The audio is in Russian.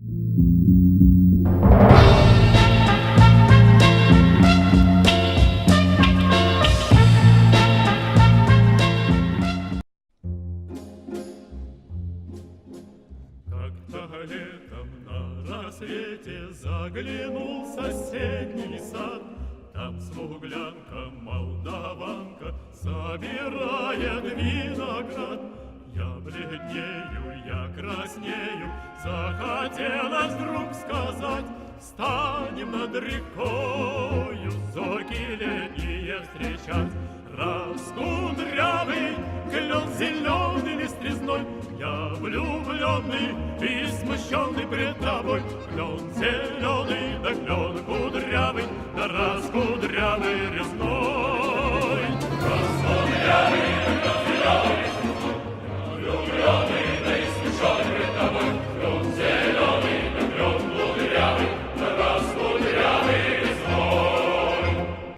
Как-то летом на рассвете заглянул в соседний сад. Там смуглянка, молдаванка собирает виноград. Я бледнею, я краснею, захотелось вдруг сказать: встанем над рекою, зорьки летние встречать. Раскудрявый клен зеленый лист-резной, я влюбленный и смущенный пред тобой. Клен зеленый, да клен